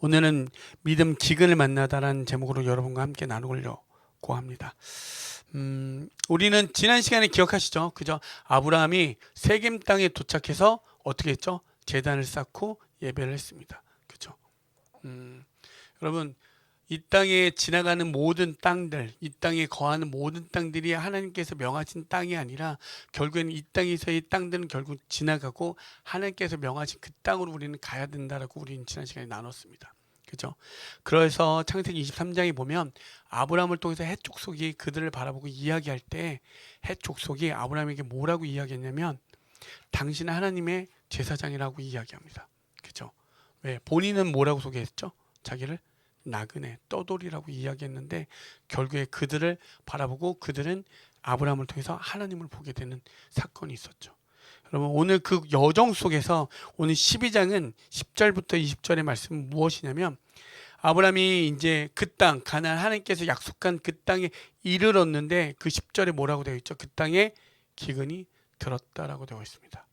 오늘은 믿음 기근을 만나다라는 제목으로 여러분과 함께 나누려고 합니다. 우리는 지난 시간에 기억하시죠? 그죠? 아브라함이 세겜 땅에 도착해서 어떻게 했죠? 제단을 쌓고 예배를 했습니다. 그죠? 여러분, 이 땅에 지나가는 모든 땅들, 이 땅에 거하는 모든 땅들이 하나님께서 명하신 땅이 아니라 결국에는 이 땅에서의 땅들은 결국 지나가고 하나님께서 명하신 그 땅으로 우리는 가야 된다라고 우리는 지난 시간에 나눴습니다. 그죠? 그래서 창세기 23장에 보면 아브라함을 통해서 헷 족속이 그들을 바라보고 이야기할 때 헷 족속이 아브라함에게 뭐라고 이야기했냐면 당신은 하나님의 제사장이라고 이야기합니다. 그죠? 왜? 본인은 뭐라고 소개했죠? 자기를 나그네, 떠돌이라고 이야기했는데 결국에 그들을 바라보고 그들은 아브라함을 통해서 하나님을 보게 되는 사건이 있었죠. 여러분, 오늘 그 여정 속에서 오늘 12장은 10절부터 20절의 말씀은 무엇이냐면 아브라함이 이제 그 땅, 가나안 하나님께서 약속한 그 땅에 이르렀는데 그 10절에 뭐라고 되어 있죠? 그 땅에 기근이 들었다라고 되어 있습니다.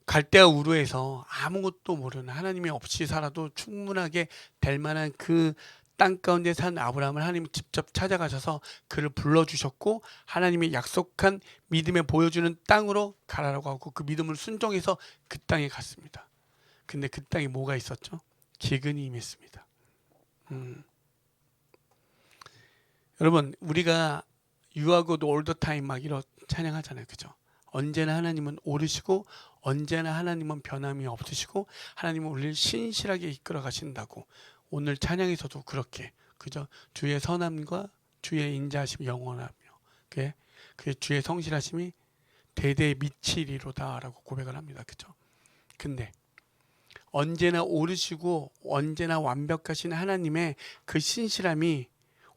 갈대아 우르에서 아무것도 모르는 하나님이 없이 살아도 충분하게 될 만한 그 땅 가운데 산 아브라함을 하나님이 직접 찾아가셔서 그를 불러주셨고 하나님이 약속한 믿음에 보여주는 땅으로 가라라고 하고 그 믿음을 순종해서 그 땅에 갔습니다. 근데 그 땅에 뭐가 있었죠? 기근이 임했습니다. 여러분, 우리가 You are good all the time 막 이런 찬양하잖아요. 그죠? 언제나 하나님은 오르시고 언제나 하나님은 변함이 없으시고 하나님은 우리를 신실하게 이끌어 가신다고 오늘 찬양에서도 그렇게 그죠? 주의 선함과 주의 인자하심이 영원하며 그 주의 성실하심이 대대에 미치리로다라고 고백을 합니다. 그죠? 근데 언제나 오르시고 언제나 완벽하신 하나님의 그 신실함이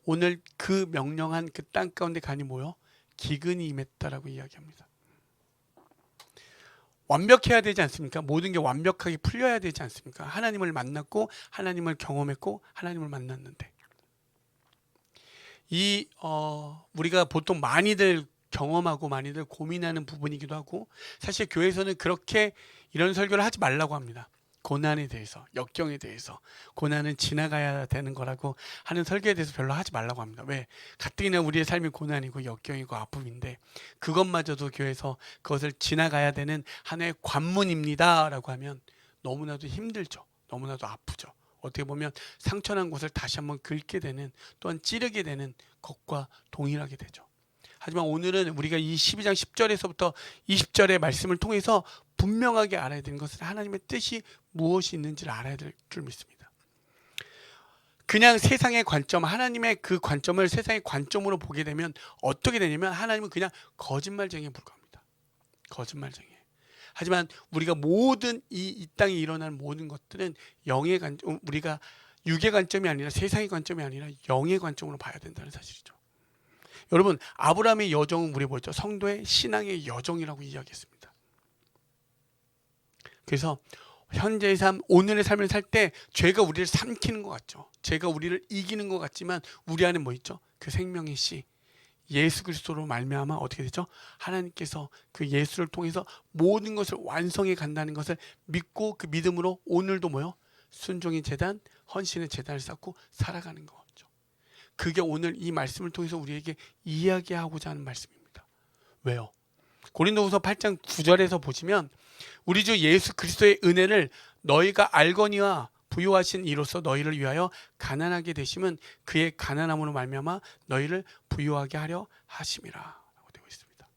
오늘 그 명령한 그 땅 가운데 가니 뭐요? 기근이 임했다라고 이야기합니다. 완벽해야 되지 않습니까? 모든 게 완벽하게 풀려야 되지 않습니까? 하나님을 만났고 하나님을 경험했고 하나님을 만났는데 우리가 보통 많이들 경험하고 많이들 고민하는 부분이기도 하고 사실 교회에서는 그렇게 이런 설교를 하지 말라고 합니다. 고난에 대해서, 역경에 대해서 고난은 지나가야 되는 거라고 하는 설교에 대해서 별로 하지 말라고 합니다. 왜? 가뜩이나 우리의 삶이 고난이고 역경이고 아픔인데 그것마저도 교회에서 그것을 지나가야 되는 하나의 관문입니다 라고 하면 너무나도 힘들죠. 너무나도 아프죠. 어떻게 보면 상처난 곳을 다시 한번 긁게 되는 또한 찌르게 되는 것과 동일하게 되죠. 하지만 오늘은 우리가 이 12장 10절에서부터 20절의 말씀을 통해서 분명하게 알아야 되는 것은 하나님의 뜻이 무엇이 있는지를 알아야 될 줄 믿습니다. 그냥 세상의 관점, 하나님의 그 관점을 세상의 관점으로 보게 되면 어떻게 되냐면 하나님은 그냥 거짓말쟁이에 불과합니다. 거짓말쟁이. 하지만 우리가 모든 이 땅에 일어나는 모든 것들은 영의 관점, 우리가 육의 관점이 아니라 세상의 관점이 아니라 영의 관점으로 봐야 된다는 사실이죠. 여러분, 아브라함의 여정은 우리 뭐죠? 성도의 신앙의 여정이라고 이야기했습니다. 그래서 현재의 삶, 오늘의 삶을 살 때 죄가 우리를 삼키는 것 같죠. 죄가 우리를 이기는 것 같지만 우리 안에 뭐 있죠? 그 생명의 씨 예수 그리스도로 말미암아 어떻게 되죠? 하나님께서 그 예수를 통해서 모든 것을 완성해 간다는 것을 믿고 그 믿음으로 오늘도 뭐요? 순종의 제단, 헌신의 제단을 쌓고 살아가는 거죠. 그게 오늘 이 말씀을 통해서 우리에게 이야기하고자 하는 말씀입니다. 왜요? 고린도후서 8장 9절에서 보시면 우리 주 예수 그리스도의 은혜를 너희가 알거니와 부요하신 이로써 너희를 위하여 가난하게 되심은 그의 가난함으로 말미암아 너희를 부요하게 하려 하심이라 라고 되어 있습니다.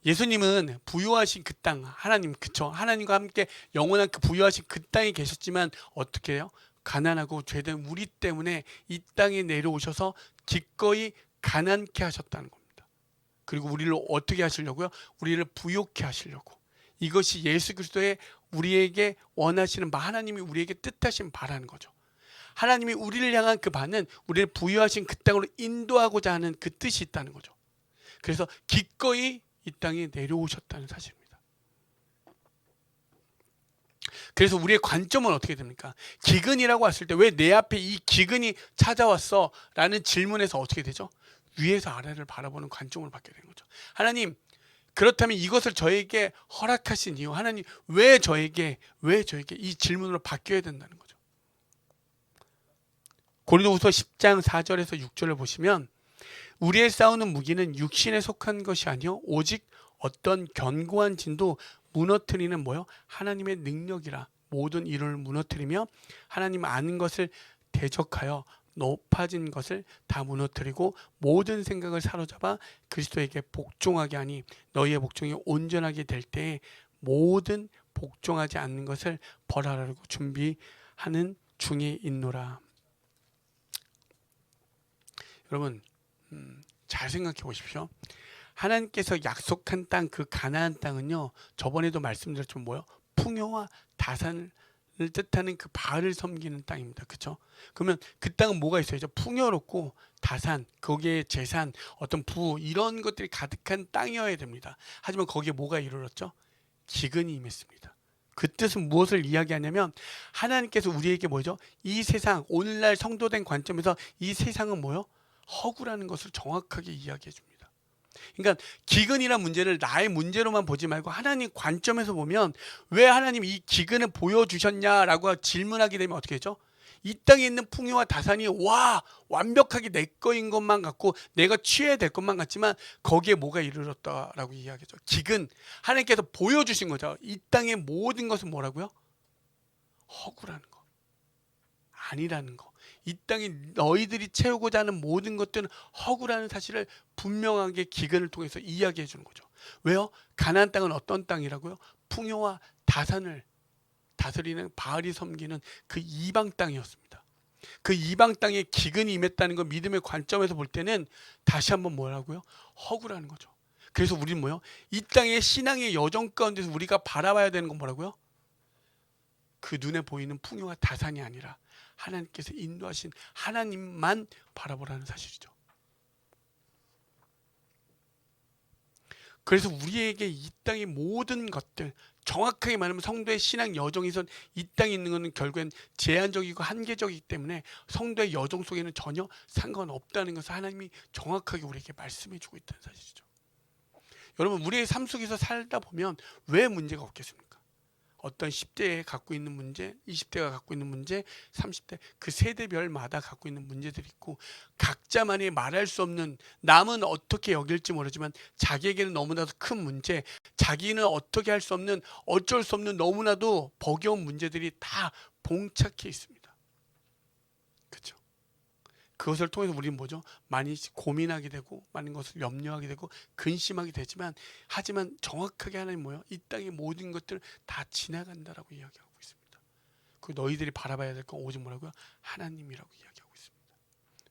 예수님은 부요하신 그 땅, 하나님, 그쵸? 하나님과 함께 영원한 그 부요하신 그 땅에 계셨지만 어떻게 해요? 가난하고 죄된 우리 때문에 이 땅에 내려오셔서 기꺼이 가난케 하셨다는 겁니다. 그리고 우리를 어떻게 하시려고요? 우리를 부요케 하시려고. 이것이 예수 그리스도의 우리에게 원하시는 바, 하나님이 우리에게 뜻하신 바라는 거죠. 하나님이 우리를 향한 그 바는 우리를 부여하신 그 땅으로 인도하고자 하는 그 뜻이 있다는 거죠. 그래서 기꺼이 이 땅에 내려오셨다는 사실입니다. 그래서 우리의 관점은 어떻게 됩니까? 기근이라고 왔을 때 왜 내 앞에 이 기근이 찾아왔어? 라는 질문에서 어떻게 되죠? 위에서 아래를 바라보는 관점을 받게 되는 거죠. 하나님, 그렇다면 이것을 저에게 허락하신 이유, 하나님 왜 저에게 이 질문으로 바뀌어야 된다는 거죠. 고린도후서 10장 4절에서 6절을 보시면 우리의 싸우는 무기는 육신에 속한 것이 아니요 오직 어떤 견고한 진도 무너뜨리는 뭐요? 하나님의 능력이라. 모든 이론을 무너뜨리며 하나님 아는 것을 대적하여 높아진 것을 다 무너뜨리고 모든 생각을 사로잡아 그리스도에게 복종하게 하니 너희의 복종이 온전하게 될 때에 모든 복종하지 않는 것을 벌하라고 준비하는 중에 있노라. 여러분 잘 생각해 보십시오. 하나님께서 약속한 땅, 그 가나안 땅은요, 저번에도 말씀드렸지만 뭐요? 풍요와 다산을 뜻하는 그 바알을 섬기는 땅입니다. 그렇죠? 그러면 그 땅은 뭐가 있어야죠? 풍요롭고 다산, 거기에 재산, 어떤 부 이런 것들이 가득한 땅이어야 됩니다. 하지만 거기에 뭐가 이르렀죠? 기근이 임했습니다. 그 뜻은 무엇을 이야기하냐면 하나님께서 우리에게 뭐죠? 이 세상, 오늘날 성도된 관점에서 이 세상은 뭐요? 허구라는 것을 정확하게 이야기해 줍니다. 그러니까 기근이란 문제를 나의 문제로만 보지 말고 하나님 관점에서 보면 왜 하나님 이 기근을 보여주셨냐라고 질문하게 되면 어떻게 되죠? 이 땅에 있는 풍요와 다산이 완벽하게 내 거인 것만 같고 내가 취해야 될 것만 같지만 거기에 뭐가 이르렀다라고 이야기하죠. 기근, 하나님께서 보여주신 거죠. 이 땅의 모든 것은 뭐라고요? 허구라는 거, 아니라는 거. 이 땅이 너희들이 채우고자 하는 모든 것들은 허구라는 사실을 분명하게 기근을 통해서 이야기해 주는 거죠. 왜요? 가나안 땅은 어떤 땅이라고요? 풍요와 다산을 다스리는 바알이 섬기는 그 이방 땅이었습니다. 그 이방 땅에 기근이 임했다는 거 믿음의 관점에서 볼 때는 다시 한번 뭐라고요? 허구라는 거죠. 그래서 우리는 뭐요? 이 땅의 신앙의 여정 가운데서 우리가 바라봐야 되는 건 뭐라고요? 그 눈에 보이는 풍요와 다산이 아니라 하나님께서 인도하신 하나님만 바라보라는 사실이죠. 그래서 우리에게 이 땅의 모든 것들, 정확하게 말하면 성도의 신앙 여정에선 이 땅에 있는 것은 결국엔 제한적이고 한계적이기 때문에 성도의 여정 속에는 전혀 상관없다는 것을 하나님이 정확하게 우리에게 말씀해 주고 있다는 사실이죠. 여러분, 우리의 삶 속에서 살다 보면 왜 문제가 없겠습니까? 어떤 10대에 갖고 있는 문제, 20대가 갖고 있는 문제, 30대 그 세대별마다 갖고 있는 문제들이 있고 각자만의 말할 수 없는, 남은 어떻게 여길지 모르지만 자기에게는 너무나도 큰 문제, 자기는 어떻게 할 수 없는, 어쩔 수 없는 너무나도 버거운 문제들이 다 봉착해 있습니다. 그렇죠? 그것을 통해서 우리는 뭐죠? 많이 고민하게 되고 많은 것을 염려하게 되고 근심하게 되지만, 하지만 정확하게 하나님 뭐요? 이 땅의 모든 것들 다 지나간다라고 이야기하고 있습니다. 그 너희들이 바라봐야 될 건 오직 뭐라고요? 하나님이라고 이야기하고 있습니다.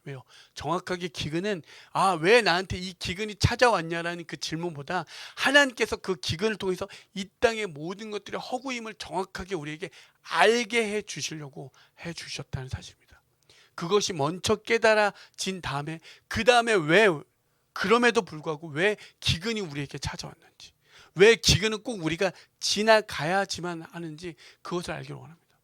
왜요? 정확하게 기근은 왜 나한테 이 기근이 찾아왔냐라는 그 질문보다 하나님께서 그 기근을 통해서 이 땅의 모든 것들의 허구임을 정확하게 우리에게 알게 해 주시려고 해 주셨다는 사실입니다. 그것이 먼저 깨달아진 다음에 그 다음에 왜, 그럼에도 불구하고 왜 기근이 우리에게 찾아왔는지, 왜 기근은 꼭 우리가 지나가야지만 하는지 그것을 알기를 원합니다.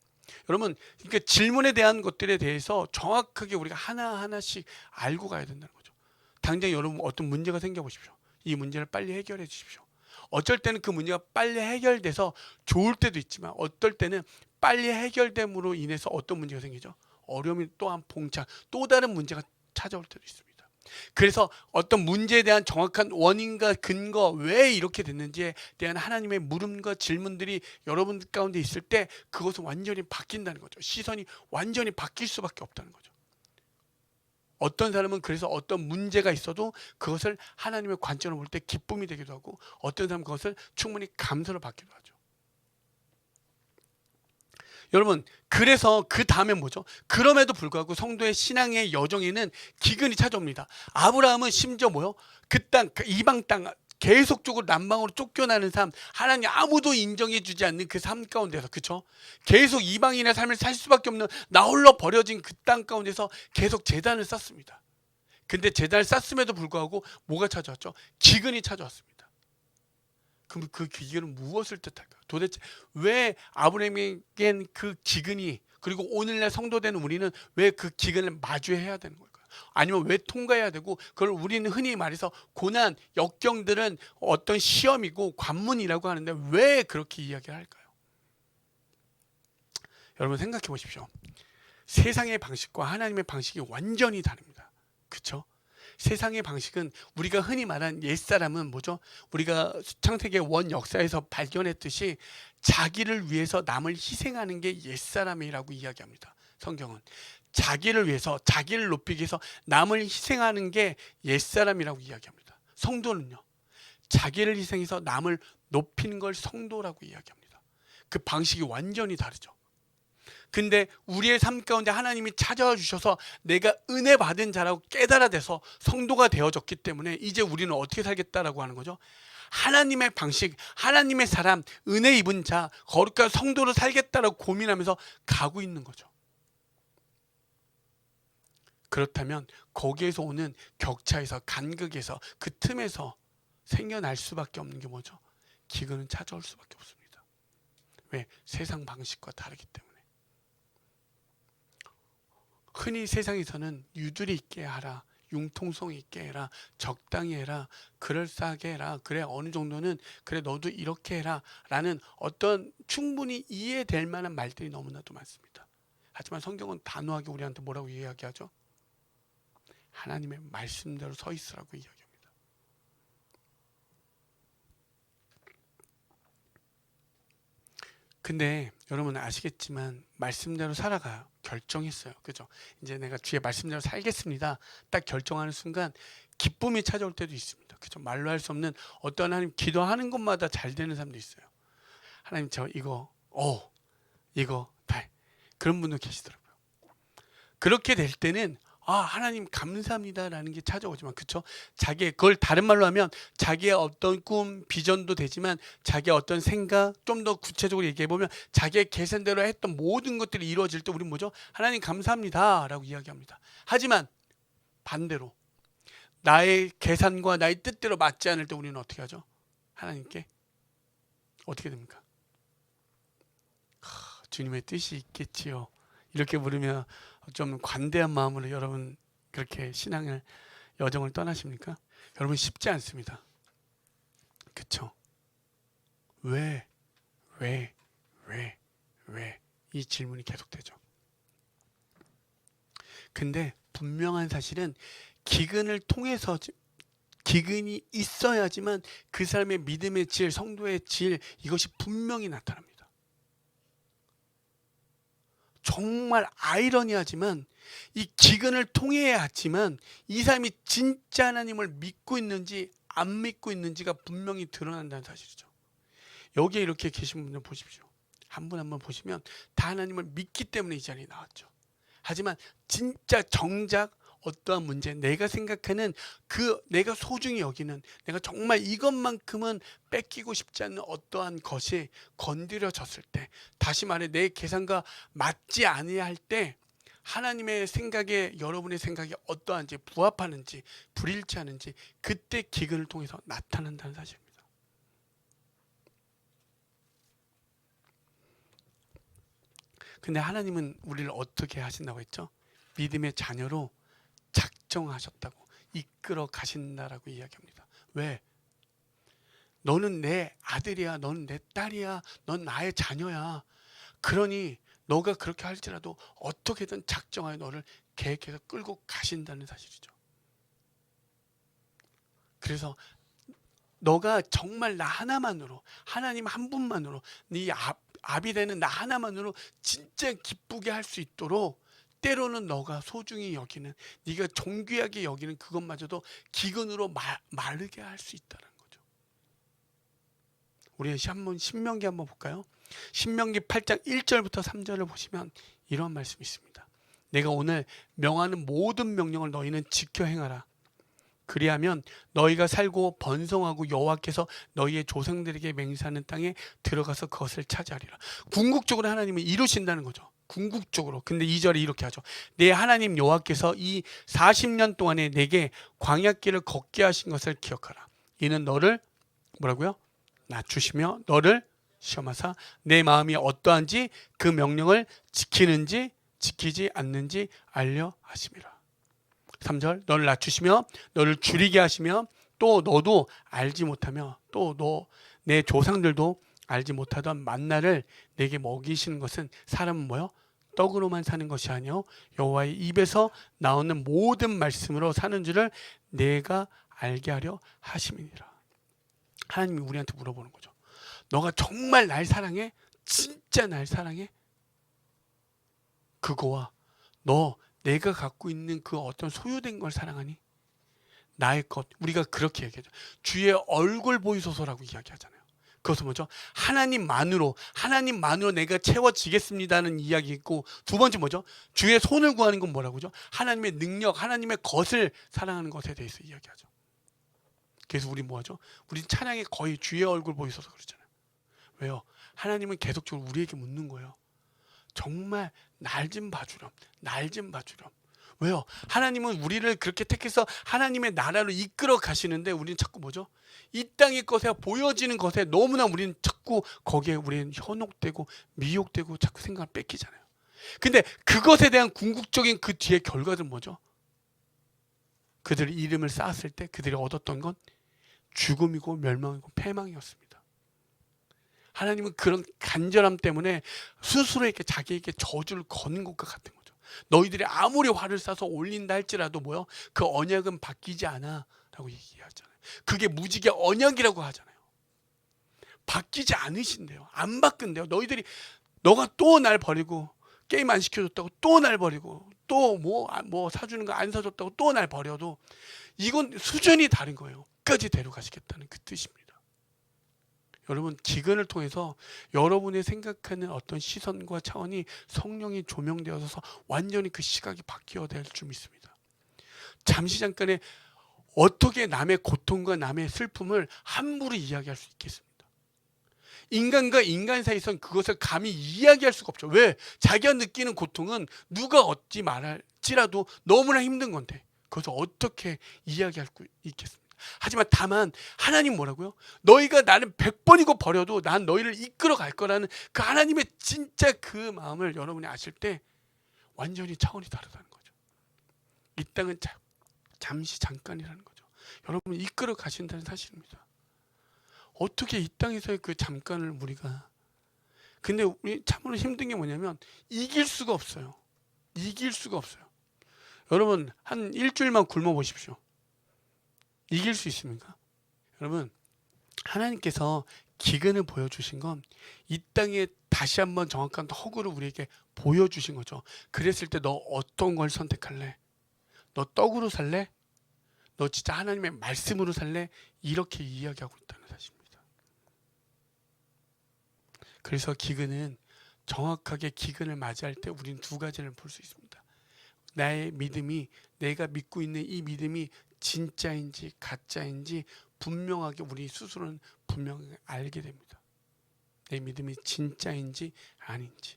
여러분, 그러니까 질문에 대한 것들에 대해서 정확하게 우리가 하나하나씩 알고 가야 된다는 거죠. 당장 여러분 어떤 문제가 생겨보십시오. 이 문제를 빨리 해결해 주십시오. 어쩔 때는 그 문제가 빨리 해결돼서 좋을 때도 있지만 어떨 때는 빨리 해결됨으로 인해서 어떤 문제가 생기죠? 어려움이 또한 봉착, 또 다른 문제가 찾아올 때도 있습니다. 그래서 어떤 문제에 대한 정확한 원인과 근거, 왜 이렇게 됐는지에 대한 하나님의 물음과 질문들이 여러분들 가운데 있을 때 그것은 완전히 바뀐다는 거죠. 시선이 완전히 바뀔 수밖에 없다는 거죠. 어떤 사람은 그래서 어떤 문제가 있어도 그것을 하나님의 관점으로 볼 때 기쁨이 되기도 하고, 어떤 사람은 그것을 충분히 감사로 받기도 하죠. 여러분, 그래서 그 다음에 뭐죠? 그럼에도 불구하고 성도의 신앙의 여정에는 기근이 찾아옵니다. 아브라함은 심지어 뭐요? 그 땅, 이방 땅, 계속적으로 남방으로 쫓겨나는 삶, 하나님 아무도 인정해 주지 않는 그 삶 가운데서, 그쵸? 계속 이방인의 삶을 살 수밖에 없는 나 홀로 버려진 그 땅 가운데서 계속 제단을 쌓습니다. 근데 제단을 쌓음에도 불구하고 뭐가 찾아왔죠? 기근이 찾아왔습니다. 그럼 그 기근은 무엇을 뜻할까요? 도대체 왜 아브라함에겐 그 기근이, 그리고 오늘날 성도된 우리는 왜 그 기근을 마주해야 되는 걸까요? 아니면 왜 통과해야 되고, 그걸 우리는 흔히 말해서 고난, 역경들은 어떤 시험이고 관문이라고 하는데 왜 그렇게 이야기를 할까요? 여러분 생각해 보십시오. 세상의 방식과 하나님의 방식이 완전히 다릅니다. 그렇죠? 세상의 방식은 우리가 흔히 말한 옛사람은 뭐죠? 우리가 창세기 원 역사에서 발견했듯이 자기를 위해서 남을 희생하는 게 옛사람이라고 이야기합니다. 성경은 자기를 위해서, 자기를 높이기 위해서 남을 희생하는 게 옛사람이라고 이야기합니다. 성도는요, 자기를 희생해서 남을 높이는 걸 성도라고 이야기합니다. 그 방식이 완전히 다르죠. 근데 우리의 삶 가운데 하나님이 찾아와 주셔서 내가 은혜 받은 자라고 깨달아져서 성도가 되어졌기 때문에 이제 우리는 어떻게 살겠다라고 하는 거죠? 하나님의 방식, 하나님의 사람, 은혜 입은 자, 거룩한 성도로 살겠다라고 고민하면서 가고 있는 거죠. 그렇다면 거기에서 오는 격차에서, 간극에서, 그 틈에서 생겨날 수밖에 없는 게 뭐죠? 기근은 찾아올 수밖에 없습니다. 왜? 세상 방식과 다르기 때문에. 흔히 세상에서는 유두리 있게 하라, 융통성 있게 해라, 적당히 해라, 그럴싸하게 해라, 그래 어느 정도는 그래 너도 이렇게 해라 라는 어떤 충분히 이해될 만한 말들이 너무나도 많습니다. 하지만 성경은 단호하게 우리한테 뭐라고 이야기하죠? 하나님의 말씀대로 서 있으라고 이야기합니다. 근데 여러분 아시겠지만 말씀대로 살아가요. 결정했어요. 그죠? 이제 내가 주의 말씀대로 살겠습니다. 딱 결정하는 순간 기쁨이 찾아올 때도 있습니다. 그죠? 말로 할 수 없는 어떤 하나님 기도하는 것마다 잘 되는 사람도 있어요. 하나님 저 이거 다 그런 분도 계시더라고요. 그렇게 될 때는 하나님 감사합니다라는 게 찾아오지만, 그쵸? 그걸 다른 말로 하면 자기의 어떤 꿈, 비전도 되지만 자기의 어떤 생각, 좀 더 구체적으로 얘기해 보면 자기의 계산대로 했던 모든 것들이 이루어질 때 우리는 뭐죠? 하나님 감사합니다라고 이야기합니다. 하지만 반대로 나의 계산과 나의 뜻대로 맞지 않을 때 우리는 어떻게 하죠? 하나님께 어떻게 됩니까? 주님의 뜻이 있겠지요. 이렇게 물으면 좀 관대한 마음으로 여러분 그렇게 신앙을 여정을 떠나십니까? 여러분 쉽지 않습니다. 그쵸? 왜 이 질문이 계속되죠. 근데 분명한 사실은 기근을 통해서, 기근이 있어야지만 그 사람의 믿음의 질, 성도의 질, 이것이 분명히 나타납니다. 정말 아이러니하지만 이 기근을 통해야지만 이 사람이 진짜 하나님을 믿고 있는지 안 믿고 있는지가 분명히 드러난다는 사실이죠. 여기에 이렇게 계신 분들 보십시오. 한 분 한 분 보시면 다 하나님을 믿기 때문에 이 자리에 나왔죠. 하지만 진짜 정작 어떠한 문제, 내가 생각하는 내가 소중히 여기는, 내가 정말 이것만큼은 뺏기고 싶지 않는 어떠한 것이 건드려졌을 때, 다시 말해 내 계산과 맞지 아니할 때 하나님의 생각에, 여러분의 생각이 어떠한지, 부합하는지 불일치하는지, 그때 기근을 통해서 나타난다는 사실입니다. 근데 하나님은 우리를 어떻게 하신다고 했죠? 믿음의 자녀로 작정하셨다고, 이끌어 가신다라고 이야기합니다. 왜? 너는 내 아들이야, 너는 내 딸이야, 넌 나의 자녀야. 그러니 너가 그렇게 할지라도 어떻게든 작정하여 너를 계획해서 끌고 가신다는 사실이죠. 그래서 너가 정말 나 하나만으로, 하나님 한 분만으로, 네 아비 되는 나 하나만으로 진짜 기쁘게 할 수 있도록, 때로는 너가 소중히 여기는, 네가 존귀하게 여기는 그것마저도 기근으로 마르게 할 수 있다는 거죠. 우리 한번 신명기 한번 볼까요? 신명기 8장 1절부터 3절을 보시면 이런 말씀이 있습니다. 내가 오늘 명하는 모든 명령을 너희는 지켜 행하라. 그리하면 너희가 살고 번성하고 여호와께서 너희의 조상들에게 맹세하는 땅에 들어가서 그것을 차지하리라. 궁극적으로 하나님은 이루신다는 거죠. 궁극적으로. 근데 2절에 이렇게 하죠. 내 하나님 여호와께서 이 40년 동안에 내게 광야길을 걷게 하신 것을 기억하라. 이는 너를 뭐라고요? 낮추시며 너를 시험하사 내 마음이 어떠한지 그 명령을 지키는지 지키지 않는지 알려 하심이라. 3절 너를 낮추시며 너를 줄이게 하시며 또 너도 알지 못하며 또 너 내 조상들도 알지 못하던 만나를 내게 먹이시는 것은 사람은 뭐요? 떡으로만 사는 것이 아니요 여호와의 입에서 나오는 모든 말씀으로 사는 줄을 내가 알게 하려 하심이니라. 하나님이 우리한테 물어보는 거죠. 너가 정말 날 사랑해? 진짜 날 사랑해? 그거와 너 내가 갖고 있는 그 어떤 소유된 걸 사랑하니? 나의 것, 우리가 그렇게 얘기하죠. 주의 얼굴 보이소서라고 이야기하잖아요. 그것은 뭐죠? 하나님만으로 내가 채워지겠습니다는 이야기 있고, 두 번째 뭐죠? 주의 손을 구하는 건 뭐라고죠? 하나님의 능력, 하나님의 것을 사랑하는 것에 대해서 이야기하죠. 그래서 우리 뭐하죠? 우리 찬양에 거의 주의 얼굴 보이소서 그러잖아요. 왜요? 하나님은 계속적으로 우리에게 묻는 거예요. 정말 날 좀 봐주렴. 날 좀 봐주렴. 왜요? 하나님은 우리를 그렇게 택해서 하나님의 나라로 이끌어 가시는데 우리는 자꾸 뭐죠? 이 땅의 것에 보여지는 것에 너무나 우리는 자꾸 거기에 우리는 현혹되고 미혹되고 자꾸 생각을 뺏기잖아요. 근데 그것에 대한 궁극적인 그 뒤의 결과는 뭐죠? 그들의 이름을 쌓았을 때 그들이 얻었던 건 죽음이고 멸망이고 패망이었습니다. 하나님은 그런 간절함 때문에 스스로 이렇게 자기에게 저주를 거는 것과 같은 거죠. 너희들이 아무리 화를 쏴서 올린다 할지라도 뭐요? 그 언약은 바뀌지 않아 라고 얘기하잖아요. 그게 무지개 언약이라고 하잖아요. 바뀌지 않으신대요. 안 바꾼대요. 너가 또 날 버리고 게임 안 시켜줬다고 또 날 버리고 또 뭐 사주는 거 안 사줬다고 또 날 버려도 이건 수준이 다른 거예요. 끝까지 데려가시겠다는 그 뜻입니다. 여러분, 기근을 통해서 여러분의 생각하는 어떤 시선과 차원이 성령이 조명되어서 완전히 그 시각이 바뀌어야 될 줄 믿습니다. 잠시 잠깐에 어떻게 남의 고통과 남의 슬픔을 함부로 이야기할 수 있겠습니까? 인간과 인간 사이에서는 그것을 감히 이야기할 수가 없죠. 왜? 자기가 느끼는 고통은 누가 얻지 말할지라도 너무나 힘든 건데 그것을 어떻게 이야기할 수 있겠습니까? 하지만 다만 하나님 뭐라고요? 너희가 나를 100번이고 버려도 난 너희를 이끌어 갈 거라는 그 하나님의 진짜 그 마음을 여러분이 아실 때 완전히 차원이 다르다는 거죠. 이 땅은 잠시 잠깐이라는 거죠. 여러분을 이끌어 가신다는 사실입니다. 어떻게 이 땅에서의 그 잠깐을 우리가, 근데 우리 참으로 힘든 게 뭐냐면 이길 수가 없어요. 이길 수가 없어요. 여러분 한 일주일만 굶어 보십시오. 이길 수 있습니까? 여러분, 하나님께서 기근을 보여주신 건 이 땅에 다시 한번 정확한 허구를 우리에게 보여주신 거죠. 그랬을 때 너 어떤 걸 선택할래? 너 떡으로 살래? 너 진짜 하나님의 말씀으로 살래? 이렇게 이야기하고 있다는 사실입니다. 그래서 기근은 정확하게 기근을 맞이할 때 우리는 두 가지를 볼 수 있습니다. 나의 믿음이, 내가 믿고 있는 이 믿음이 진짜인지 가짜인지 분명하게 우리 스스로는 분명하게 알게 됩니다. 내 믿음이 진짜인지 아닌지.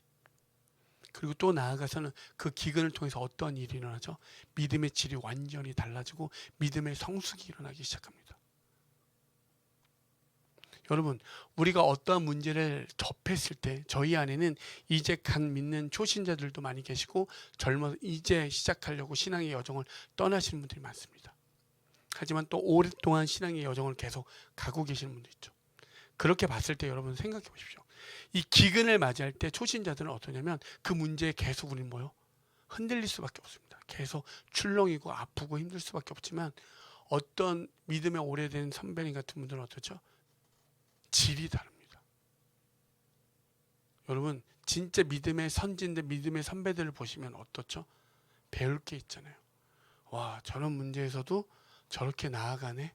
그리고 또 나아가서는 그 기근을 통해서 어떤 일이 일어나죠? 믿음의 질이 완전히 달라지고 믿음의 성숙이 일어나기 시작합니다. 여러분, 우리가 어떠한 문제를 접했을 때 저희 안에는 이제 갓 믿는 초신자들도 많이 계시고 젊어서 이제 시작하려고 신앙의 여정을 떠나시는 분들이 많습니다. 하지만 또 오랫동안 신앙의 여정을 계속 가고 계시는 분도 있죠. 그렇게 봤을 때 여러분 생각해 보십시오. 이 기근을 맞이할 때 초신자들은 어떠냐면 그 문제에 계속 우리는 뭐요? 흔들릴 수밖에 없습니다. 계속 출렁이고 아프고 힘들 수밖에 없지만 어떤 믿음에 오래된 선배님 같은 분들은 어떻죠? 질이 다릅니다. 여러분 진짜 믿음의 선진들, 믿음의 선배들을 보시면 어떻죠? 배울 게 있잖아요. 와, 저런 문제에서도 저렇게 나아가네.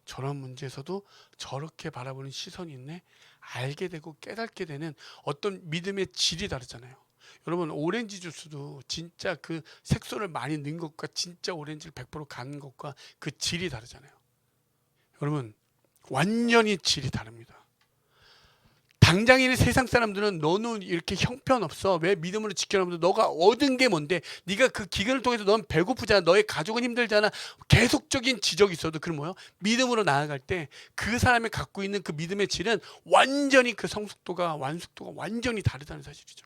저런 문제에서도 저렇게 바라보는 시선이 있네. 알게 되고 깨닫게 되는 어떤 믿음의 질이 다르잖아요. 여러분 오렌지 주스도 진짜 그 색소를 많이 넣은 것과 진짜 오렌지를 100% 간 것과 그 질이 다르잖아요. 여러분 완전히 질이 다릅니다. 당장에는 세상 사람들은 너는 이렇게 형편없어. 왜 믿음으로 지켜나면 너가 얻은 게 뭔데? 네가 그 기근을 통해서 넌 배고프잖아. 너의 가족은 힘들잖아. 계속적인 지적이 있어도 그럼 뭐요? 믿음으로 나아갈 때 그 사람이 갖고 있는 그 믿음의 질은 완전히 그 성숙도가 완숙도가 완전히 다르다는 사실이죠.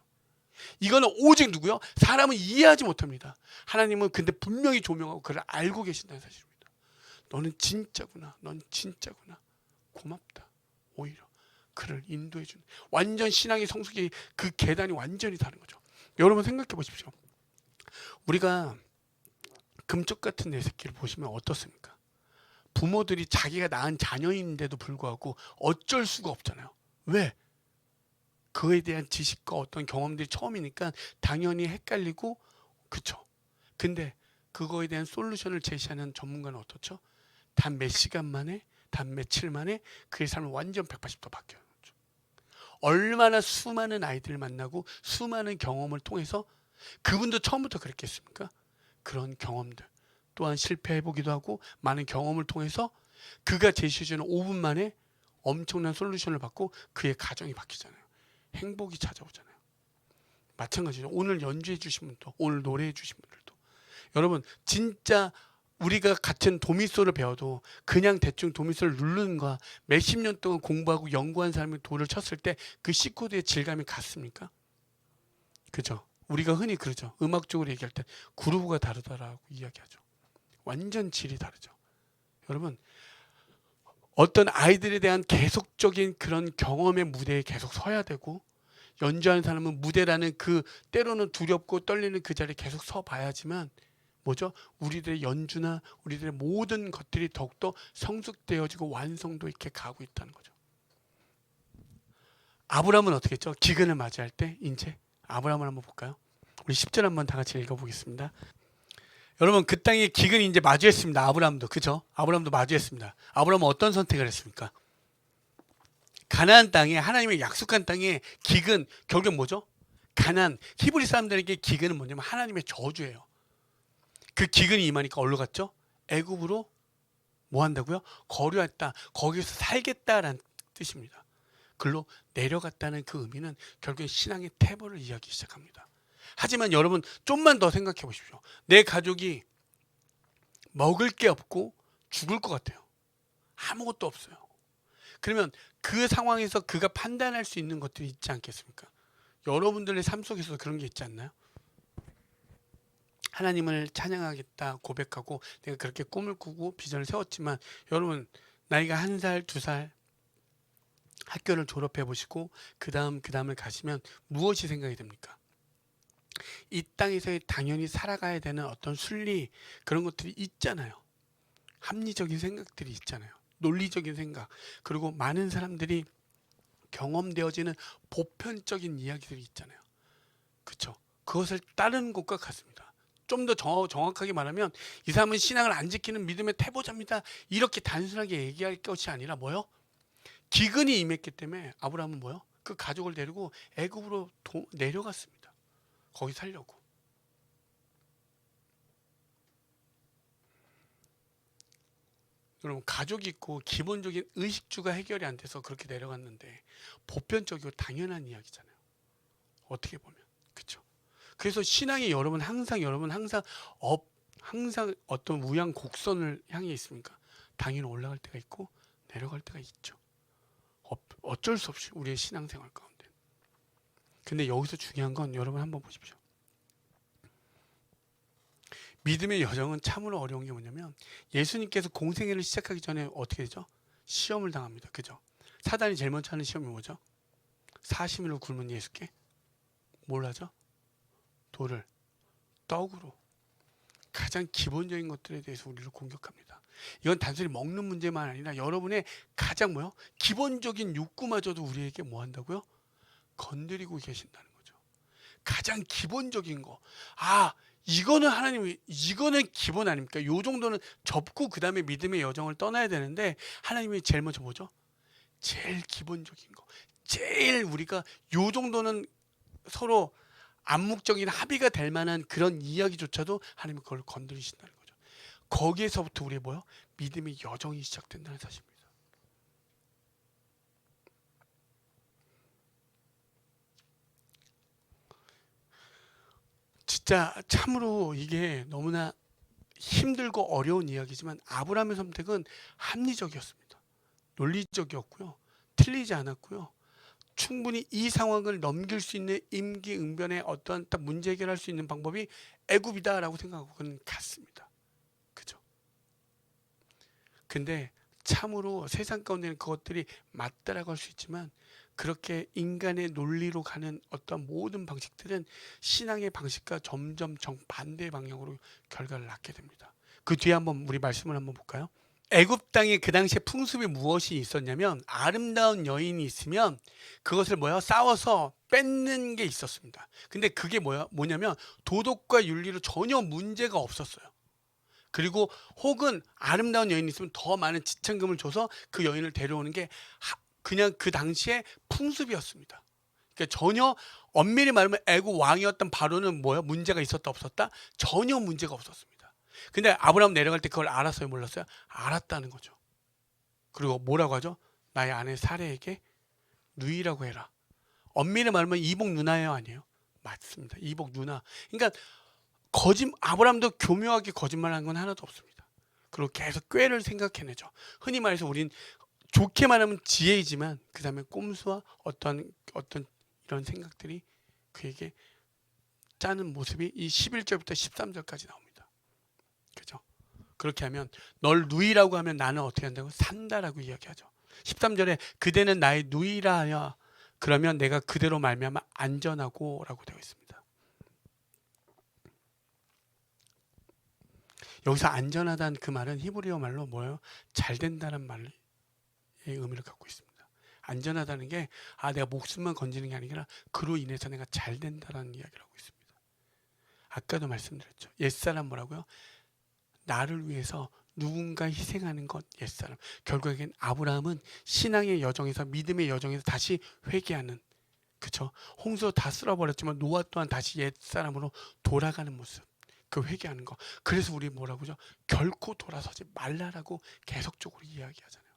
이거는 오직 누구요? 사람은 이해하지 못합니다. 하나님은 근데 분명히 조명하고 그를 알고 계신다는 사실입니다. 너는 진짜구나. 넌 진짜구나. 고맙다. 오히려 그를 인도해 주는 완전 신앙의 성숙이 그 계단이 완전히 다른 거죠. 여러분 생각해 보십시오. 우리가 금쪽 같은 내 새끼를 보시면 어떻습니까? 부모들이 자기가 낳은 자녀인데도 불구하고 어쩔 수가 없잖아요. 왜? 그에 대한 지식과 어떤 경험들이 처음이니까 당연히 헷갈리고, 그쵸? 근데 그거에 대한 솔루션을 제시하는 전문가는 어떻죠? 단 몇 시간 만에, 단 며칠 만에 그의 삶을 완전 180도 바뀌어요. 얼마나 수많은 아이들을 만나고 수많은 경험을 통해서, 그분도 처음부터 그랬겠습니까? 그런 경험들 또한 실패해보기도 하고 많은 경험을 통해서 그가 제시해주는 5분 만에 엄청난 솔루션을 받고 그의 가정이 바뀌잖아요. 행복이 찾아오잖아요. 마찬가지죠. 오늘 연주해 주신 분도, 오늘 노래해 주신 분들도, 여러분 진짜 우리가 같은 도미소를 배워도 그냥 대충 도미소를 누르는 거와 몇십 년 동안 공부하고 연구한 사람이 도를 쳤을 때 그 C코드의 질감이 같습니까? 그죠? 우리가 흔히 그러죠. 음악적으로 얘기할 때 그루브가 다르다라고 이야기하죠. 완전 질이 다르죠. 여러분, 어떤 아이들에 대한 계속적인 그런 경험의 무대에 계속 서야 되고, 연주하는 사람은 무대라는 그 때로는 두렵고 떨리는 그 자리에 계속 서 봐야지만 뭐죠? 우리들의 연주나 우리들의 모든 것들이 더욱더 성숙되어지고 완성도 있게 가고 있다는 거죠. 아브라함은 어떻게 했죠? 기근을 맞이할 때 이제 아브라함을 한번 볼까요? 우리 10절 한번 다 같이 읽어보겠습니다. 여러분, 그 땅에 기근이 이제 마주했습니다. 아브라함도, 그죠? 아브라함도 마주했습니다. 아브라함은 어떤 선택을 했습니까? 가나안 땅에, 하나님의 약속한 땅에 기근, 결국 뭐죠? 가나안, 히브리 사람들에게 기근은 뭐냐면 하나님의 저주예요. 그 기근이 임하니까 어디로 갔죠? 애굽으로 뭐 한다고요? 거류했다. 거기서 살겠다라는 뜻입니다. 글로 내려갔다는 그 의미는 결국 신앙의 태보를 이야기 시작합니다. 하지만 여러분 좀만 더 생각해 보십시오. 내 가족이 먹을 게 없고 죽을 것 같아요. 아무것도 없어요. 그러면 그 상황에서 그가 판단할 수 있는 것들이 있지 않겠습니까? 여러분들의 삶 속에서 그런 게 있지 않나요? 하나님을 찬양하겠다 고백하고 내가 그렇게 꿈을 꾸고 비전을 세웠지만, 여러분 나이가 1살, 2살 학교를 졸업해 보시고 그 다음을 가시면 무엇이 생각이 됩니까? 이 땅에서 당연히 살아가야 되는 어떤 순리, 그런 것들이 있잖아요. 합리적인 생각들이 있잖아요. 논리적인 생각, 그리고 많은 사람들이 경험되어지는 보편적인 이야기들이 있잖아요. 그렇죠? 그것을 따르는 것과 같습니다. 좀 더 정확하게 말하면 이 사람은 신앙을 안 지키는 믿음의 태보자입니다. 이렇게 단순하게 얘기할 것이 아니라 뭐요? 기근이 임했기 때문에 아브라함은 뭐요? 그 가족을 데리고 애굽으로 내려갔습니다. 거기 살려고. 여러분, 가족이 있고 기본적인 의식주가 해결이 안 돼서 그렇게 내려갔는데 보편적이고 당연한 이야기잖아요. 어떻게 보면. 그렇죠? 그래서 신앙이 여러분 항상 항상 어떤 우양곡선을 향해 있습니까? 당연히 올라갈 때가 있고 내려갈 때가 있죠. 어쩔 수 없이 우리의 신앙생활 가운데. 근데 여기서 중요한 건 여러분 한번 보십시오. 믿음의 여정은 참으로 어려운 게 뭐냐면, 예수님께서 공생애를 시작하기 전에 어떻게 되죠? 시험을 당합니다. 그죠? 사단이 제일 먼저 하는 시험이 뭐죠? 40일로 굶은 예수께 뭘 하죠? 돌을 떡으로, 가장 기본적인 것들에 대해서 우리를 공격합니다. 이건 단순히 먹는 문제만 아니라 여러분의 가장 뭐요? 기본적인 욕구마저도 우리에게 뭐 한다고요? 건드리고 계신다는 거죠. 가장 기본적인 거. 이거는 하나님이, 이거는 기본 아닙니까? 요 정도는 접고 그 다음에 믿음의 여정을 떠나야 되는데, 하나님이 제일 먼저 뭐죠? 제일 기본적인 거, 제일 우리가 요 정도는 서로 암묵적인 합의가 될 만한 그런 이야기조차도 하나님이 그걸 건드리신다는 거죠. 거기에서부터 우리의 뭐요? 믿음의 여정이 시작된다는 사실입니다. 진짜 참으로 이게 너무나 힘들고 어려운 이야기지만 아브라함의 선택은 합리적이었습니다. 논리적이었고요. 틀리지 않았고요. 충분히 이 상황을 넘길 수 있는 임기응변의 어떤 딱 문제 해결할 수 있는 방법이 애굽이다라고 생각하고 그는 갔습니다. 그죠? 근데 참으로 세상 가운데는 그것들이 맞다라고 할 수 있지만 그렇게 인간의 논리로 가는 어떤 모든 방식들은 신앙의 방식과 점점 정반대 방향으로 결과를 낳게 됩니다. 그 뒤에 한번 우리 말씀을 한번 볼까요? 애굽 땅에 그 당시에 풍습이 무엇이 있었냐면 아름다운 여인이 있으면 그것을 싸워서 뺏는 게 있었습니다. 근데 그게 뭐냐면 도덕과 윤리로 전혀 문제가 없었어요. 그리고 혹은 아름다운 여인이 있으면 더 많은 지참금을 줘서 그 여인을 데려오는 게 그냥 그 당시에 풍습이었습니다. 그러니까 전혀 엄밀히 말하면 애국 왕이었던 바로는 문제가 있었다 없었다? 전혀 문제가 없었습니다. 근데 아브라함 내려갈 때 그걸 알았어요, 몰랐어요? 알았다는 거죠. 그리고 뭐라고 하죠? 나의 아내 사레에게 누이라고 해라. 엄밀히 말하면 이복 누나예요, 아니에요? 맞습니다. 이복 누나. 그러니까 아브라함도 교묘하게 거짓말한 건 하나도 없습니다. 그리고 계속 꾀를 생각해내죠. 흔히 말해서 우린 좋게 말하면 지혜이지만 그 다음에 꼼수와 어떤 이런 생각들이 그에게 짜는 모습이 이 11절부터 13절까지 나옵니다. 그죠? 그렇게 하면 널 누이라고 하면 나는 어떻게 한다고? 산다라고 이야기하죠. 13절에 그대는 나의 누이라 하여 그러면 내가 그대로 말미암아 안전하고 라고 되어 있습니다. 여기서 안전하다는 그 말은 히브리어 말로 뭐예요? 잘 된다는 말의 의미를 갖고 있습니다. 안전하다는 게 내가 목숨만 건지는 게 아니라 그로 인해서 내가 잘 된다는 이야기를 하고 있습니다. 아까도 말씀드렸죠. 옛사람 뭐라고요? 나를 위해서 누군가 희생하는 것 옛사람. 결국엔 아브라함은 신앙의 여정에서 믿음의 여정에서 다시 회개하는 그쵸? 홍수 다 쓸어버렸지만 노아 또한 다시 옛사람으로 돌아가는 모습. 그 회개하는 거. 그래서 우리 뭐라고죠? 결코 돌아서지 말라라고 계속적으로 이야기하잖아요.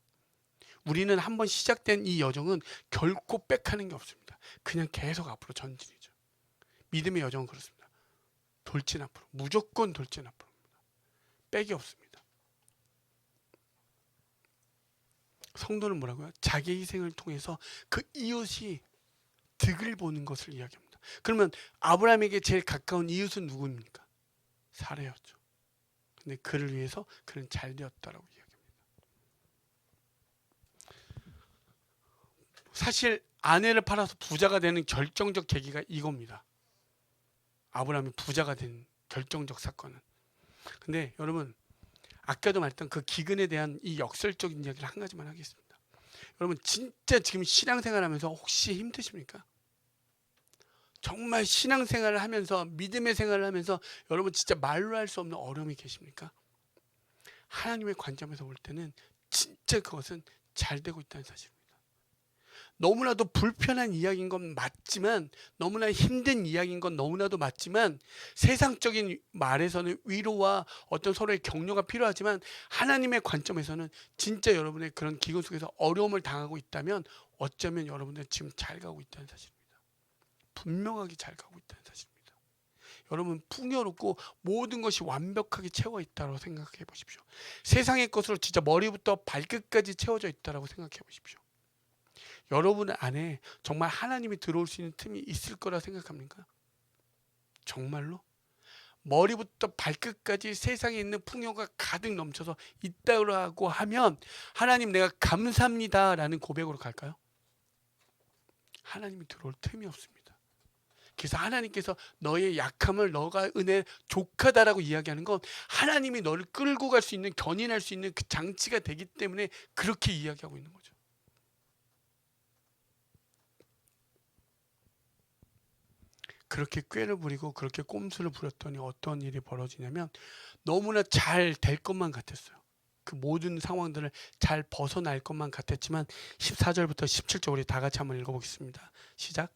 우리는 한번 시작된 이 여정은 결코 빽하는 게 없습니다. 그냥 계속 앞으로 전진이죠. 믿음의 여정은 그렇습니다. 돌진 앞으로. 무조건 돌진 앞으로. 빽이 없습니다. 성도는 뭐라고요? 자기 희생을 통해서 그 이웃이 득을 보는 것을 이야기합니다. 그러면 아브라함에게 제일 가까운 이웃은 누구입니까? 사레였죠. 근데 그를 위해서 그는 잘 되었다라고 이야기합니다. 사실 아내를 팔아서 부자가 되는 결정적 계기가 이겁니다. 아브라함이 부자가 된 결정적 사건은. 근데 여러분 아까도 말했던 그 기근에 대한 이 역설적인 이야기를 한 가지만 하겠습니다. 여러분 진짜 지금 신앙생활하면서 혹시 힘드십니까? 정말 신앙생활을 하면서 믿음의 생활을 하면서 여러분 진짜 말로 할 수 없는 어려움이 계십니까? 하나님의 관점에서 볼 때는 진짜 그것은 잘 되고 있다는 사실입니다. 너무나도 불편한 이야기인 건 맞지만 너무나 힘든 이야기인 건 너무나도 맞지만 세상적인 말에서는 위로와 어떤 서로의 격려가 필요하지만 하나님의 관점에서는 진짜 여러분의 그런 기근 속에서 어려움을 당하고 있다면 어쩌면 여러분들 지금 잘 가고 있다는 사실입니다. 분명하게 잘 가고 있다는 사실입니다. 여러분 풍요롭고 모든 것이 완벽하게 채워 있다고 생각해 보십시오. 세상의 것으로 진짜 머리부터 발끝까지 채워져 있다고 생각해 보십시오. 여러분 안에 정말 하나님이 들어올 수 있는 틈이 있을 거라 생각합니까? 정말로? 머리부터 발끝까지 세상에 있는 풍요가 가득 넘쳐서 있다고 하면 하나님 내가 감사합니다 라는 고백으로 갈까요? 하나님이 들어올 틈이 없습니다. 그래서 하나님께서 너의 약함을 너가 은혜 족하다라고 이야기하는 건 하나님이 너를 끌고 갈 수 있는 견인할 수 있는 그 장치가 되기 때문에 그렇게 이야기하고 있는 거죠. 그렇게 꾀를 부리고 그렇게 꼼수를 부렸더니 어떤 일이 벌어지냐면 너무나 잘 될 것만 같았어요. 그 모든 상황들을 잘 벗어날 것만 같았지만 14절부터 17절 우리 다 같이 한번 읽어보겠습니다. 시작.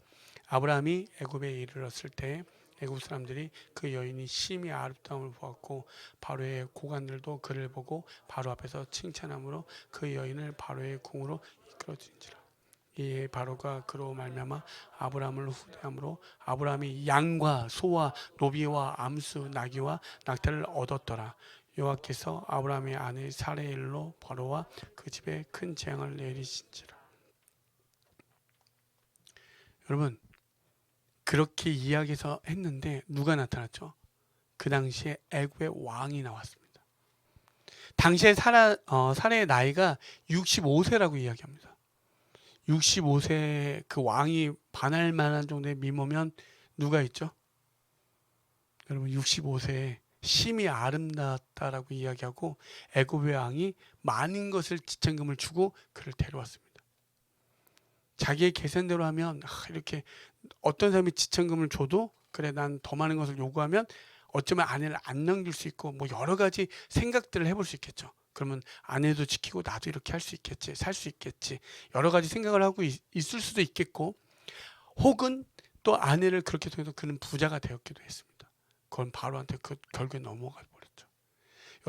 아브라함이 애굽에 이르렀을 때 애굽 사람들이 그 여인이 심히 아름다움을 보았고 바로의 고관들도 그를 보고 바로 앞에서 칭찬함으로 그 여인을 바로의 궁으로 이끌어진지라. 이에 바로가 그로 말미암아 아브라함을 후대함으로 아브라함이 양과 소와 노비와 암수 나귀와 낙타를 얻었더라. 여호와께서 아브라함의 아내 사레의 일로 바로와 그 집에 큰 재앙을 내리신지라. 여러분 그렇게 이야기해서 했는데 누가 나타났죠? 그 당시에 애굽의 왕이 나왔습니다. 당시에 사례의 나이가 65세라고 이야기합니다. 65세 그 왕이 반할 만한 정도의 미모면 누가 있죠? 여러분 65세에 심히 아름다웠다라고 이야기하고 애굽의 왕이 많은 것을 지참금을 주고 그를 데려왔습니다. 자기의 계산대로 하면 이렇게 어떤 사람이 지참금을 줘도 그래 난 더 많은 것을 요구하면 어쩌면 아내를 안 넘길 수 있고 뭐 여러 가지 생각들을 해볼 수 있겠죠. 그러면 아내도 지키고 나도 이렇게 할 수 있겠지, 살 수 있겠지, 여러 가지 생각을 하고 있을 수도 있겠고, 혹은 또 아내를 그렇게 통해서 그는 부자가 되었기도 했습니다. 그건 바로한테 그 결국에 넘어가 버렸죠.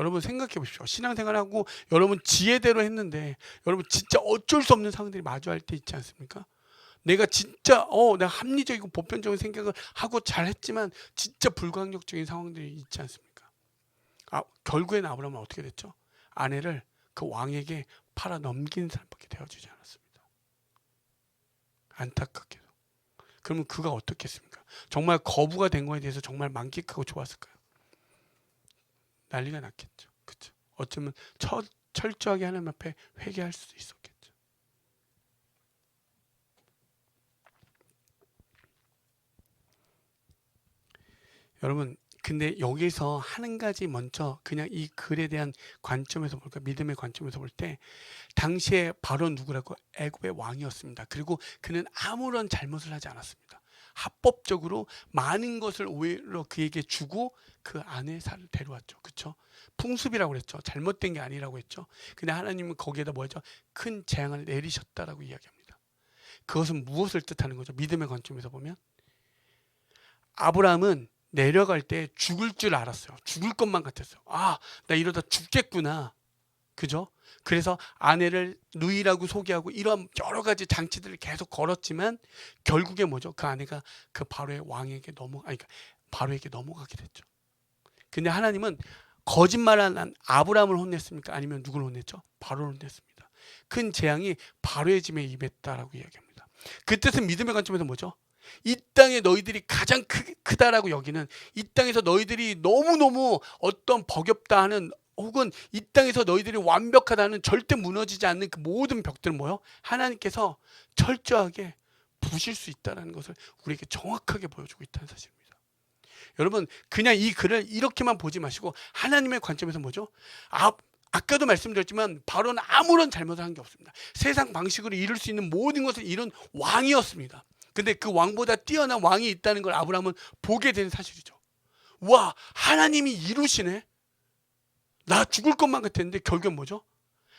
여러분 생각해 보십시오. 신앙생활하고 여러분 지혜대로 했는데 여러분 진짜 어쩔 수 없는 상황들이 마주할 때 있지 않습니까? 내가 진짜 내가 합리적이고 보편적인 생각을 하고 잘했지만 진짜 불가항력적인 상황들이 있지 않습니까? 결국에는 아브라함은 어떻게 됐죠? 아내를 그 왕에게 팔아 넘기는 사람밖에 되어주지 않았습니다. 안타깝게도. 그러면 그가 어떻겠습니까? 정말 거부가 된 거에 대해서 정말 만끽하고 좋았을까요? 난리가 났겠죠. 그렇죠? 어쩌면 철저하게 하나님 앞에 회개할 수도 있었겠죠. 여러분 근데 여기서 한 가지 먼저 그냥 이 글에 대한 관점에서 볼까? 믿음의 관점에서 볼 때 당시에 바로 누구라고? 애굽의 왕이었습니다. 그리고 그는 아무런 잘못을 하지 않았습니다. 합법적으로 많은 것을 오히려 그에게 주고 그 아내 사를 데려왔죠. 그렇죠? 풍습이라고 그랬죠. 잘못된 게 아니라고 했죠. 근데 하나님은 거기에다 뭐죠? 큰 재앙을 내리셨다라고 이야기합니다. 그것은 무엇을 뜻하는 거죠? 믿음의 관점에서 보면 아브라함은 내려갈 때 죽을 줄 알았어요. 죽을 것만 같았어요. 나 이러다 죽겠구나. 그죠? 그래서 아내를 누이라고 소개하고 이런 여러 가지 장치들을 계속 걸었지만 결국에 뭐죠? 그 아내가 그 바로의 왕에게 바로에게 넘어가게 됐죠. 근데 하나님은 거짓말한 아브라함을 혼냈습니까? 아니면 누굴 혼냈죠? 바로를 혼냈습니다. 큰 재앙이 바로의 짐에 임했다라고 이야기합니다. 그 뜻은 믿음의 관점에서 뭐죠? 이 땅에 너희들이 가장 크다라고 여기는, 이 땅에서 너희들이 너무너무 어떤 버겹다 하는, 혹은 이 땅에서 너희들이 완벽하다는, 절대 무너지지 않는 그 모든 벽들은 뭐요? 하나님께서 철저하게 부실 수 있다는 것을 우리에게 정확하게 보여주고 있다는 사실입니다. 여러분 그냥 이 글을 이렇게만 보지 마시고 하나님의 관점에서 뭐죠? 아까도 말씀드렸지만 바로는 아무런 잘못을 한 게 없습니다. 세상 방식으로 이룰 수 있는 모든 것을 이룬 왕이었습니다. 근데 그 왕보다 뛰어난 왕이 있다는 걸 아브라함은 보게 되는 사실이죠. 와, 하나님이 이루시네. 나 죽을 것만 같았는데 결국은 뭐죠?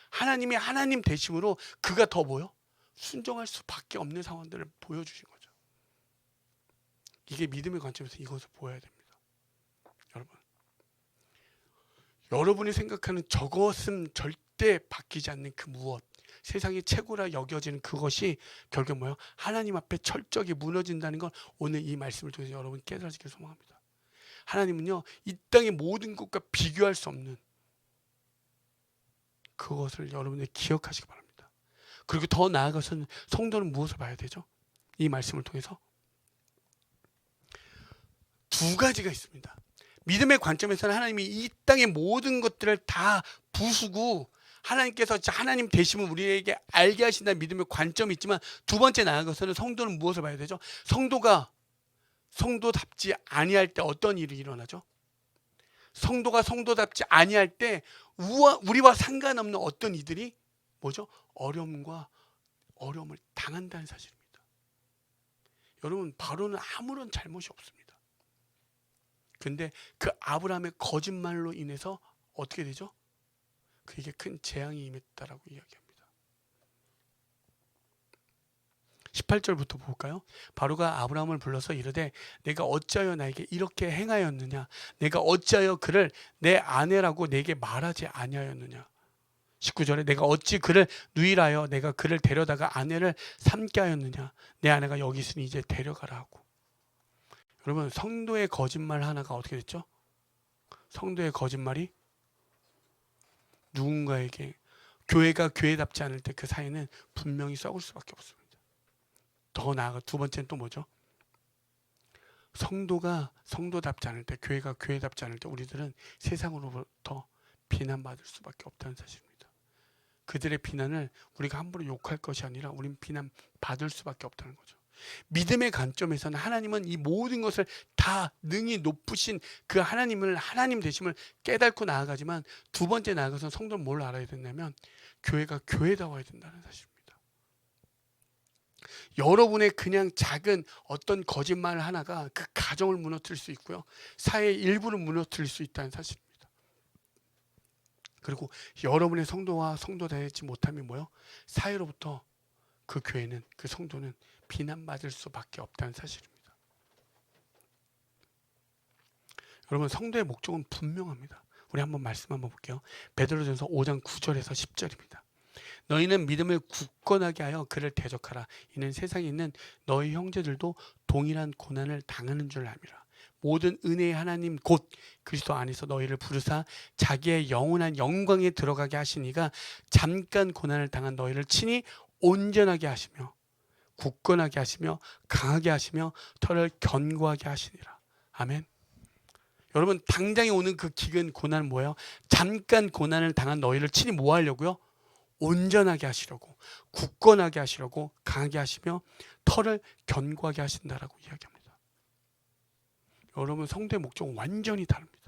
하나님이 하나님 되심으로 그가 더 뭐요? 순종할 수밖에 없는 상황들을 보여주신 거죠. 이게 믿음의 관점에서 이것을 보여야 됩니다. 여러분이 생각하는 저것은 절대 바뀌지 않는 그 무엇, 세상의 최고라 여겨지는 그것이 결국 뭐예요? 하나님 앞에 철저하게 무너진다는 걸 오늘 이 말씀을 통해서 여러분 깨달으시길 소망합니다. 하나님은요, 이 땅의 모든 것과 비교할 수 없는 그것을 여러분들이 기억하시기 바랍니다. 그리고 더 나아가서는 성도는 무엇을 봐야 되죠? 이 말씀을 통해서 두 가지가 있습니다. 믿음의 관점에서는 하나님이 이 땅의 모든 것들을 다 부수고 하나님께서 하나님 되심을 우리에게 알게 하신다는 믿음의 관점이 있지만, 두 번째 나아가서는 성도는 무엇을 봐야 되죠? 성도가 성도답지 아니할 때 어떤 일이 일어나죠? 성도가 성도답지 아니할 때 우리와 상관없는 어떤 이들이 뭐죠? 어려움을 당한다는 사실입니다. 여러분 바로는 아무런 잘못이 없습니다. 근데 그 아브라함의 거짓말로 인해서 어떻게 되죠? 그에게 큰 재앙이 임했다라고 이야기합니다. 18절부터 볼까요? 바로가 아브라함을 불러서 이르되 내가 어찌하여 나에게 이렇게 행하였느냐? 내가 어찌하여 그를 내 아내라고 내게 말하지 아니하였느냐? 19절에 내가 어찌 그를 누이라여 내가 그를 데려다가 아내를 삼게 하였느냐? 내 아내가 여기 있으니 이제 데려가라 하고. 여러분 성도의 거짓말 하나가 어떻게 됐죠? 성도의 거짓말이 누군가에게, 교회가 교회답지 않을 때 그 사이는 분명히 썩을 수밖에 없습니다. 더 나아가 두 번째는 또 뭐죠? 성도가 성도답지 않을 때, 교회가 교회답지 않을 때 우리들은 세상으로부터 비난받을 수밖에 없다는 사실입니다. 그들의 비난을 우리가 함부로 욕할 것이 아니라 우리는 비난받을 수밖에 없다는 거죠. 믿음의 관점에서는 하나님은 이 모든 것을 다 능히 높으신 그 하나님을, 하나님 되심을 깨닫고 나아가지만, 두 번째 나아가서 성도는 뭘 알아야 되냐면 교회가 교회다워야 된다는 사실입니다. 여러분의 그냥 작은 어떤 거짓말 하나가 그 가정을 무너뜨릴 수 있고요, 사회의 일부를 무너뜨릴 수 있다는 사실입니다. 그리고 여러분의 성도와 성도되지 못함이 뭐요? 사회로부터 그 교회는, 그 성도는 비난받을 수밖에 없다는 사실입니다. 여러분, 성도의 목적은 분명합니다. 우리 한번 말씀 한번 볼게요. 베드로전서 5장 9절에서 10절입니다. 너희는 믿음을 굳건하게 하여 그를 대적하라. 이는 세상에 있는 너희 형제들도 동일한 고난을 당하는 줄 압니다. 모든 은혜의 하나님 곧 그리스도 안에서 너희를 부르사 자기의 영원한 영광에 들어가게 하시니가 잠깐 고난을 당한 너희를 친히 온전하게 하시며 굳건하게 하시며 강하게 하시며 털을 견고하게 하시니라. 아멘. 여러분, 당장에 오는 그 기근 고난은 뭐예요? 잠깐 고난을 당한 너희를 친히 뭐 하려고요? 온전하게 하시려고, 굳건하게 하시려고, 강하게 하시며 털을 견고하게 하신다라고 이야기합니다. 여러분, 성도의 목적은 완전히 다릅니다.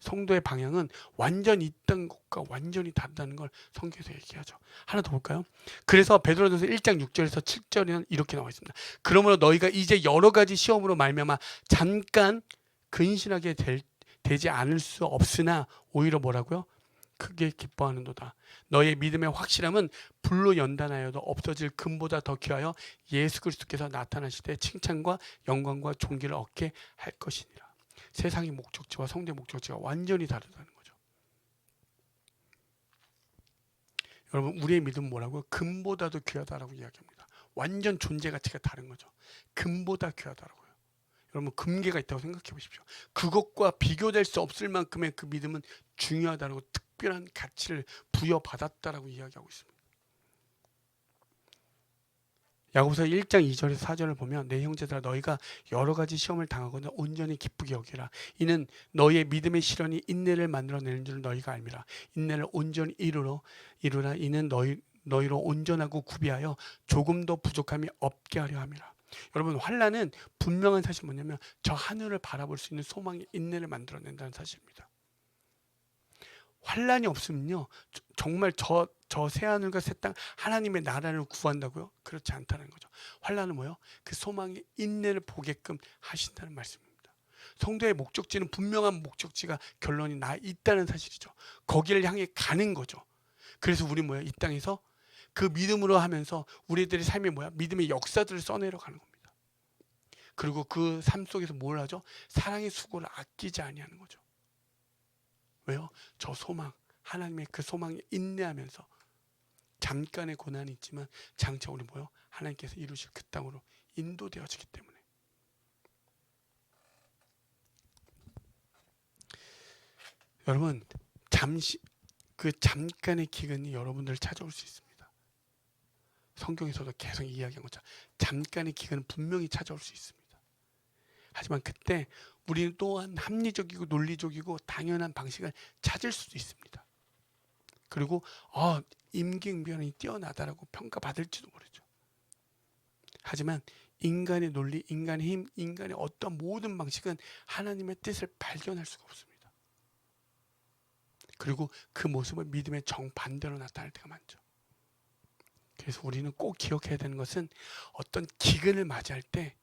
성도의 방향은 완전히 있던 것과 완전히 다르다는 걸 성경에서 얘기하죠. 하나 더 볼까요? 그래서 베드로전서 1장 6절에서 7절에는 이렇게 나와 있습니다. 그러므로 너희가 이제 여러 가지 시험으로 말미암아 잠깐 근신하게 되지 않을 수 없으나 오히려 뭐라고요? 크게 기뻐하는도다. 너의 믿음의 확실함은 불로 연단하여도 없어질 금보다 더 귀하여 예수 그리스도께서 나타나실 때 칭찬과 영광과 존귀를 얻게 할 것이니라. 세상의 목적지와 성도의 목적지가 완전히 다르다는 거죠. 여러분, 우리의 믿음은 뭐라고요? 금보다도 귀하다라고 이야기합니다. 완전 존재 가치가 다른 거죠. 금보다 귀하다라고요. 여러분, 금괴가 있다고 생각해 보십시오. 그것과 비교될 수 없을 만큼의 그 믿음은 중요하다라고, 특별한 가치를 부여받았다라고 이야기하고 있습니다. 야고보서 1장 2절에서 4절을 보면 내 형제들아 너희가 여러 가지 시험을 당하거나 온전히 기쁘게 여기라. 이는 너희의 믿음의 시련이 인내를 만들어내는 줄 너희가 알미라. 인내를 온전히 이루라. 이는 너희로 온전하고 구비하여 조금도 부족함이 없게 하려 함이라. 여러분, 환난은 분명한 사실이 뭐냐면 저 하늘을 바라볼 수 있는 소망의 인내를 만들어낸다는 사실입니다. 환난이 없으면요, 정말 저 새하늘과 새 땅 하나님의 나라를 구한다고요? 그렇지 않다는 거죠. 환난은 뭐요? 그 소망의 인내를 보게끔 하신다는 말씀입니다. 성도의 목적지는 분명한 목적지가 결론이 나 있다는 사실이죠. 거기를 향해 가는 거죠. 그래서 우리 뭐야? 이 땅에서 그 믿음으로 하면서 우리들의 삶이 뭐야? 믿음의 역사들을 써내려 가는 겁니다. 그리고 그 삶 속에서 뭘 하죠? 사랑의 수고를 아끼지 아니하는 거죠. 왜요? 저 소망, 하나님의 그 소망에 인내하면서 잠깐의 고난이 있지만 장차 우리 뭐요? 하나님께서 이루실 그 땅으로 인도되어지기 때문에. 여러분, 잠깐의 기근이 여러분들을 찾아올 수 있습니다. 성경에서도 계속 이야기한 것처럼 잠깐의 기근은 분명히 찾아올 수 있습니다. 하지만 그때 우리는 또한 합리적이고 논리적이고 당연한 방식을 찾을 수도 있습니다. 그리고 임기응변이 뛰어나다라고 평가받을지도 모르죠. 하지만 인간의 논리, 인간의 힘, 인간의 어떤 모든 방식은 하나님의 뜻을 발견할 수가 없습니다. 그리고 그 모습은 믿음의 정반대로 나타날 때가 많죠. 그래서 우리는 꼭 기억해야 되는 것은 어떤 기근을 맞이할 때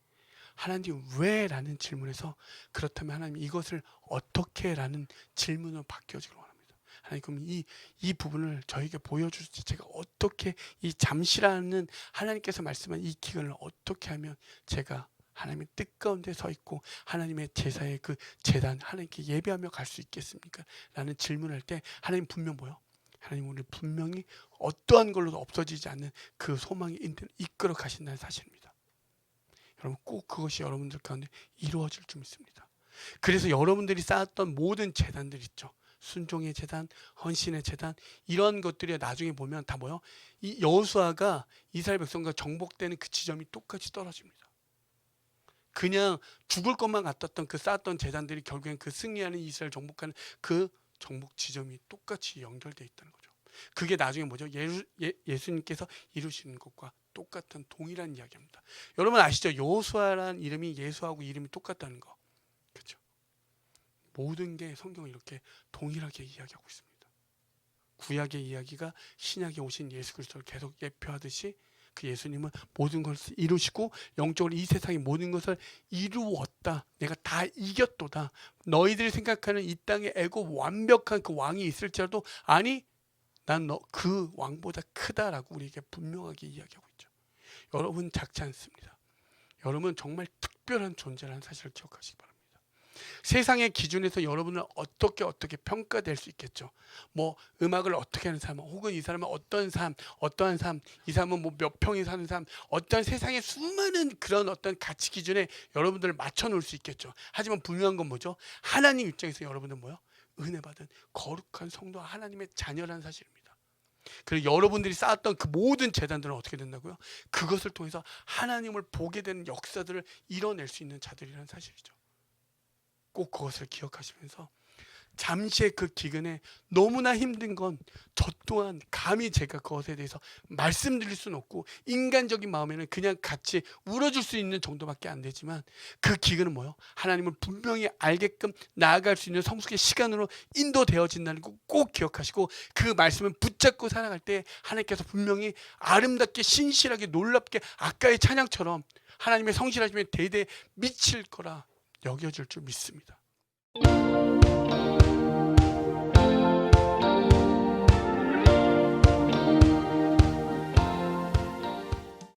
하나님 왜? 라는 질문에서 그렇다면 하나님 이것을 어떻게? 라는 질문으로 바뀌어지길 원합니다. 하나님, 그럼 이 부분을 저에게 보여주시지, 제가 어떻게 이 잠시라는 하나님께서 말씀한 이 기간을 어떻게 하면 제가 하나님의 뜻 가운데 서 있고 하나님의 제사의 그 제단 하나님께 예배하며 갈 수 있겠습니까? 라는 질문할 때 하나님 분명 뭐요? 하나님 우리 분명히 어떠한 걸로도 없어지지 않는 그 소망의 인도를 이끌어 가신다는 사실입니다. 여러분, 꼭 그것이 여러분들 가운데 이루어질 줄 믿습니다. 그래서 여러분들이 쌓았던 모든 재단들 있죠. 순종의 제단, 헌신의 제단, 이런 것들이 나중에 보면 다 뭐요? 이 여호수아가 이스라엘 백성과 정복되는 그 지점이 똑같이 떨어집니다. 그냥 죽을 것만 같았던 그 쌓았던 제단들이 결국엔 그 승리하는 이스라엘 정복하는 그 정복 지점이 똑같이 연결되어 있다는 거죠. 그게 나중에 뭐죠? 예수님께서 이루시는 것과 똑같은 동일한 이야기입니다. 여러분 아시죠? 여호수아라는 이름이 예수하고 이름이 똑같다는 거. 그렇죠? 모든 게 성경을 이렇게 동일하게 이야기하고 있습니다. 구약의 이야기가 신약에 오신 예수 그리스도를 계속 예표하듯이 그 예수님은 모든 것을 이루시고 영적으로 이 세상의 모든 것을 이루었다. 내가 다 이겼도다. 너희들이 생각하는 이 땅에 애고 완벽한 그 왕이 있을지라도 아니 난 너 그 왕보다 크다라고 우리에게 분명하게 이야기하고 있죠. 여러분 작지 않습니다. 여러분 정말 특별한 존재라는 사실을 기억하시기 바랍니다. 세상의 기준에서 여러분은 어떻게 평가될 수 있겠죠. 뭐 음악을 어떻게 하는 사람, 혹은 이 사람은 어떠한 삶, 이 사람은 뭐 몇 평이 사는 삶, 어떤 세상의 수많은 그런 어떤 가치 기준에 여러분들을 맞춰 놓을 수 있겠죠. 하지만 분명한 건 뭐죠? 하나님 입장에서 여러분은 뭐요? 은혜 받은 거룩한 성도 하나님의 자녀라는 사실입니다. 그리고 여러분들이 쌓았던 그 모든 재단들은 어떻게 된다고요? 그것을 통해서 하나님을 보게 되는 역사들을 이뤄낼 수 있는 자들이라는 사실이죠. 꼭 그것을 기억하시면서 잠시의 그 기근에 너무나 힘든 건 저 또한 감히 제가 그것에 대해서 말씀드릴 수는 없고 인간적인 마음에는 그냥 같이 울어줄 수 있는 정도밖에 안 되지만 그 기근은 뭐요? 하나님을 분명히 알게끔 나아갈 수 있는 성숙의 시간으로 인도되어진다는 거 꼭 기억하시고 그 말씀을 붙잡고 살아갈 때 하나님께서 분명히 아름답게 신실하게 놀랍게 아까의 찬양처럼 하나님의 성실하심에 대대 미칠 거라 여겨질 줄 믿습니다.